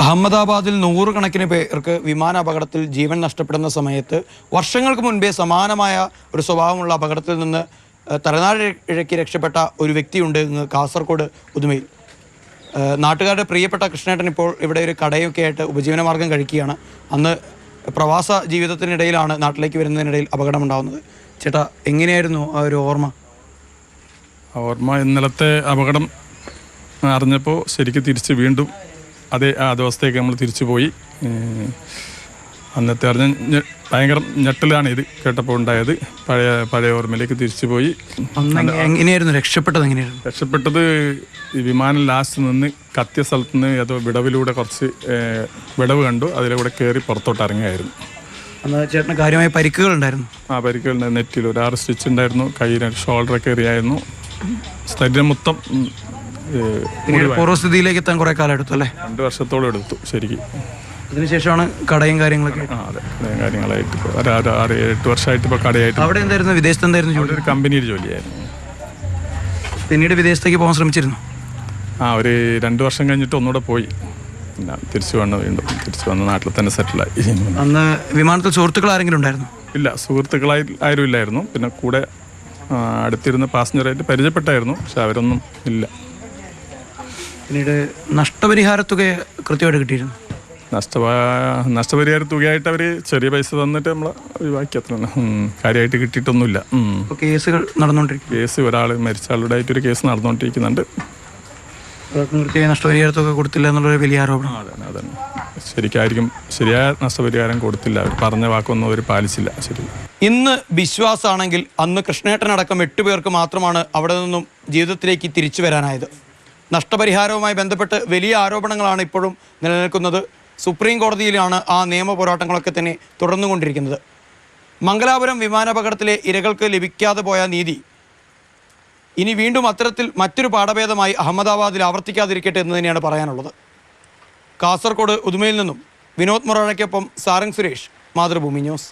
അഹമ്മദാബാദിൽ നൂറുകണക്കിന് പേർക്ക് വിമാന അപകടത്തിൽ ജീവൻ നഷ്ടപ്പെടുന്ന സമയത്ത് വർഷങ്ങൾക്ക് മുൻപേ സമാനമായ ഒരു സ്വഭാവമുള്ള അപകടത്തിൽ നിന്ന് തലനാരിഴയ്ക്ക് രക്ഷപ്പെട്ട ഒരു വ്യക്തിയുണ്ട് ഇങ്ങ് കാസർഗോഡ് ഉദുമയിൽ. നാട്ടുകാരുടെ പ്രിയപ്പെട്ട കൃഷ്ണേട്ടൻ ഇപ്പോൾ ഇവിടെ ഒരു കടയൊക്കെ ആയിട്ട് ഉപജീവനമാർഗം കഴിക്കുകയാണ്. അന്ന് പ്രവാസ ജീവിതത്തിനിടയിലാണ് നാട്ടിലേക്ക് വരുന്നതിനിടയിൽ അപകടമുണ്ടാകുന്നത്. ചേട്ടാ, എങ്ങനെയായിരുന്നു ആ ഒരു ഓർമ്മ? ഇന്നലത്തെ അപകടം അറിഞ്ഞപ്പോൾ ശരിക്കും തിരിച്ച് വീണ്ടും ആ ദിവസത്തേക്ക് നമ്മൾ തിരിച്ചു പോയി. അന്നത്തെ ഭയങ്കര ഞെട്ടലാണ് ഇത് കേട്ടപ്പോൾ ഉണ്ടായത്. പഴയ ഓർമ്മയിലേക്ക് തിരിച്ചു പോയി. എങ്ങനെയായിരുന്നു രക്ഷപ്പെട്ടത്? ഈ വിമാനം ലാസ്റ്റ് നിന്ന് കത്തിയ സ്ഥലത്ത് നിന്ന് ഏതോ വിടവിലൂടെ കുറച്ച് വിടവ് കണ്ടു, അതിലൂടെ കയറി പുറത്തോട്ട് ഇറങ്ങിയായിരുന്നു. അന്ന് ചേട്ടന് കാര്യമായ പരിക്കുകൾ ഉണ്ടായിരുന്നു? പരിക്കുകളുണ്ടായിരുന്നു. നെറ്റിൽ ഒരു 6 സ്റ്റിച്ച് ഉണ്ടായിരുന്നു, കയ്യിൽ ഷോൾഡറൊക്കെ എറിയായിരുന്നു. ശരീരം മൊത്തം പൂർവ്വസ്ഥിതിയിലേക്ക് എത്താൻ കുറെ കാലം എടുത്തു അല്ലേ? 2 വർഷത്തോളം എടുത്തു ശരിക്കും. അതിനുശേഷമാണ് കടയും കാര്യങ്ങളൊക്കെ? അതെ, കടയും കാര്യങ്ങളായിട്ട് 6-8 വർഷമായിട്ട് ഇപ്പോൾ കടയായിട്ട്. അവിടെ എന്തായിരുന്നു? വിദേശത്ത് എന്തായിരുന്നു ജോലി? ഒരു കമ്പനിയിൽ ജോലിയായിരുന്നു. പിന്നീട് വിദേശത്തേക്ക് പോകാൻ ശ്രമിച്ചിരുന്നു? ഒരു 2 വർഷം കഴിഞ്ഞിട്ട് ഒന്നുകൂടെ പോയി. പിന്നെ വീണ്ടും തിരിച്ചു വന്ന് നാട്ടിൽ തന്നെ സെറ്റിലായി. അന്ന് വിമാനത്തിൽ സുഹൃത്തുക്കൾ ആരെങ്കിലും ഉണ്ടായിരുന്നു? ഇല്ല, സുഹൃത്തുക്കളായി ആരും ഇല്ലായിരുന്നു. പിന്നെ കൂടെ അടുത്തിരുന്ന് പാസഞ്ചറായിട്ട് പരിചയപ്പെട്ടായിരുന്നു, പക്ഷെ അവരൊന്നും ഇല്ല. പിന്നീട് നഷ്ടപരിഹാര തുക കൃത്യമായിട്ട് കിട്ടിയിരുന്നു? നഷ്ടപരിഹാര തുകയായിട്ട് അവർ ചെറിയ പൈസ തന്നിട്ട് നമ്മളെ ഒഴിവാക്കി, അത്ര കാര്യമായിട്ട് കിട്ടിയിട്ടൊന്നുമില്ല. കേസുകൾ നടന്നുകൊണ്ടിരിക്കും? കേസ് ഒരാൾ മരിച്ച ആളുടെ ആയിട്ടൊരു കേസ് നടന്നുകൊണ്ടിരിക്കുന്നുണ്ട്. നഷ്ടപരിഹാര തുക കൊടുത്തില്ല എന്നുള്ളൊരു വലിയ ആരോപണം. അതന്നെ ശരിക്കും ശരിയായ നഷ്ടപരിഹാരം കൊടുത്തില്ല. അവർ പറഞ്ഞ വാക്കൊന്നും അവർ പാലിച്ചില്ല. ശരി, ഇന്ന് ബിശ്വാസാണെങ്കിൽ അന്ന് കൃഷ്ണേട്ടനടക്കം 8 പേർക്ക് മാത്രമാണ് അവിടെ നിന്നും ജീവിതത്തിലേക്ക് തിരിച്ചു വരാനായത്. നഷ്ടപരിഹാരവുമായി ബന്ധപ്പെട്ട് വലിയ ആരോപണങ്ങളാണ് ഇപ്പോഴും നിലനിൽക്കുന്നത്. സുപ്രീം കോടതിയിലാണ് ആ നിയമ പോരാട്ടങ്ങളൊക്കെ തന്നെ തുടർന്നുകൊണ്ടിരിക്കുന്നത്. മംഗലാപുരം വിമാനാപകടത്തിലെ ഇരകൾക്ക് ലഭിക്കാതെ പോയ നീതി ഇനി വീണ്ടും അത്തരത്തിൽ മറ്റൊരു പാഠഭേദമായി അഹമ്മദാബാദിൽ ആവർത്തിക്കാതിരിക്കട്ടെ എന്ന് തന്നെയാണ് പറയാനുള്ളത്. കാസർഗോഡ് ഉദുമയിൽ നിന്നും വിനോദ് മൊറാഴയ്ക്കൊപ്പം സാരംഗ് സുരേഷ്, മാതൃഭൂമി ന്യൂസ്.